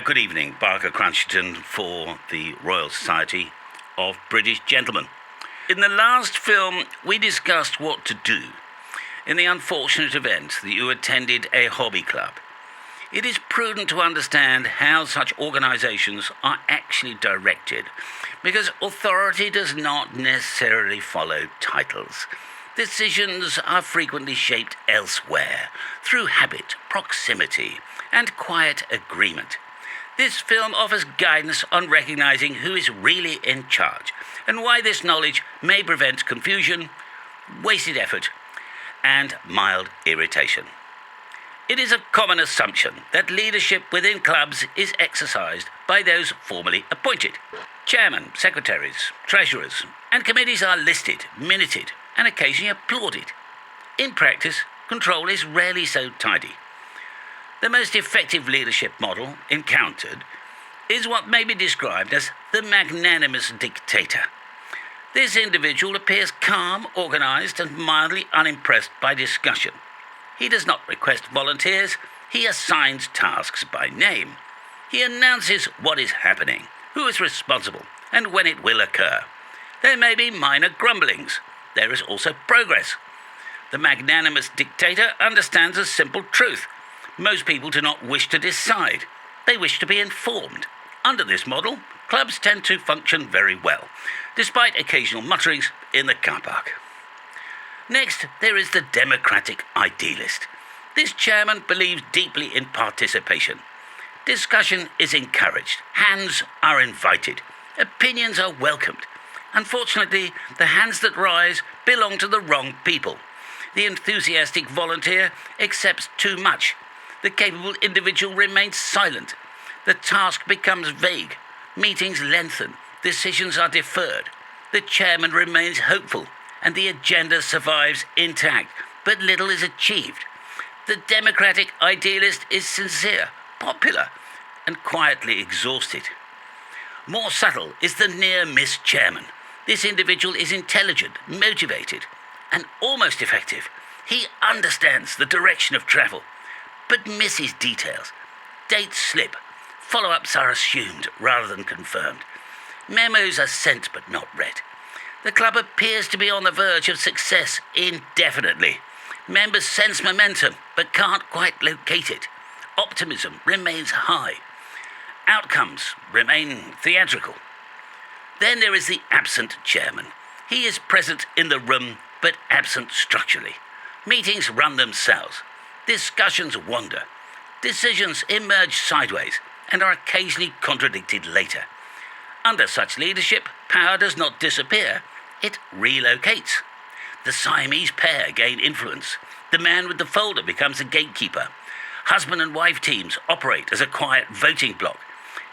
Good evening, Barker Crunchington for the Royal Society of British Gentlemen. In the last film, we discussed what to do in the unfortunate event that you attended a hobby club. It is prudent to understand how such organisations are actually directed, because authority does not necessarily follow titles. Decisions are frequently shaped elsewhere, through habit, proximity, and quiet agreement. This film offers guidance on recognising who is really in charge, and why this knowledge may prevent confusion, wasted effort, and mild irritation. It is a common assumption that leadership within clubs is exercised by those formally appointed. Chairmen, secretaries, treasurers, and committees are listed, minuted, and occasionally applauded. In practice, control is rarely so tidy. The most effective leadership model encountered is what may be described as the magnanimous dictator. This individual appears calm, organised, and mildly unimpressed by discussion. He does not request volunteers, he assigns tasks by name. He announces what is happening, who is responsible, and when it will occur. There may be minor grumblings. There is also progress. The magnanimous dictator understands a simple truth. Most people do not wish to decide. They wish to be informed. Under this model, clubs tend to function very well, despite occasional mutterings in the car park. Next, there is the democratic idealist. This chairman believes deeply in participation. Discussion is encouraged. Hands are invited. Opinions are welcomed. Unfortunately, the hands that rise belong to the wrong people. The enthusiastic volunteer accepts too much. The capable individual remains silent. The task becomes vague. Meetings lengthen. Decisions are deferred. The chairman remains hopeful, and the agenda survives intact, but little is achieved. The democratic idealist is sincere, popular, and quietly exhausted. More subtle is the near-miss chairman. This individual is intelligent, motivated, and almost effective. He understands the direction of travel, but misses details. Dates slip. Follow-ups are assumed rather than confirmed. Memos are sent but not read. The club appears to be on the verge of success indefinitely. Members sense momentum but can't quite locate it. Optimism remains high. Outcomes remain theatrical. Then there is the absent chairman. He is present in the room but absent structurally. Meetings run themselves. Discussions wander. Decisions emerge sideways and are occasionally contradicted later. Under such leadership, power does not disappear, it relocates. The Siamese pair gain influence. The man with the folder becomes a gatekeeper. Husband and wife teams operate as a quiet voting bloc.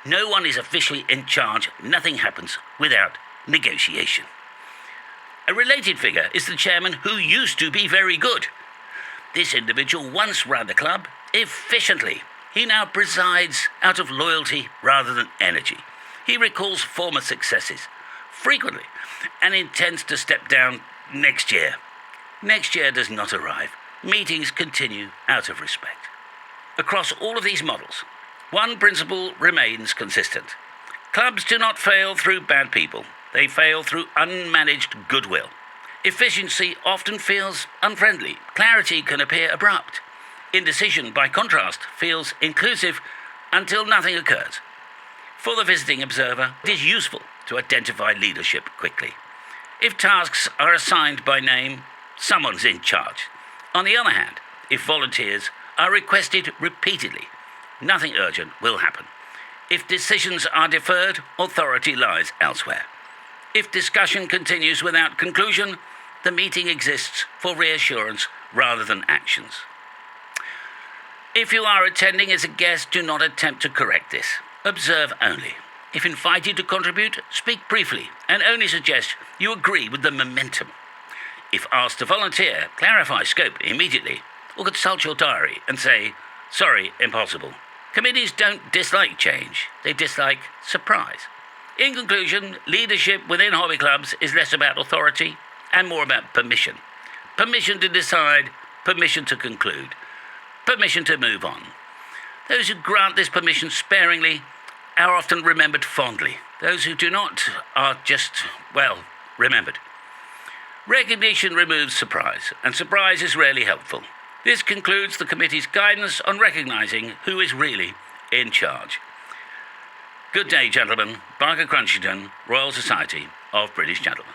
No one is officially in charge. Nothing happens without negotiation. A related figure is the chairman who used to be very good. This individual once ran the club efficiently. He now presides out of loyalty rather than energy. He recalls former successes frequently and intends to step down next year. Next year does not arrive. Meetings continue out of respect. Across all of these models, one principle remains consistent. Clubs do not fail through bad people. They fail through unmanaged goodwill. Efficiency often feels unfriendly. Clarity can appear abrupt. Indecision, by contrast, feels inclusive until nothing occurs. For the visiting observer, it is useful to identify leadership quickly. If tasks are assigned by name, someone's in charge. On the other hand, if volunteers are requested repeatedly, nothing urgent will happen. If decisions are deferred, authority lies elsewhere. If discussion continues without conclusion, the meeting exists for reassurance rather than actions. If you are attending as a guest, do not attempt to correct this. Observe only. If invited to contribute, speak briefly and only suggest you agree with the momentum. If asked to volunteer, clarify scope immediately, or consult your diary and say, "Sorry, impossible." Committees don't dislike change, they dislike surprise. In conclusion, leadership within hobby clubs is less about authority and more about permission. Permission to decide, permission to conclude, permission to move on. Those who grant this permission sparingly are often remembered fondly. Those who do not are just, well, remembered. Recognition removes surprise, and surprise is rarely helpful. This concludes the committee's guidance on recognising who is really in charge. Good day, gentlemen. Lord Crunchington, Royal Society of British Gentlemen.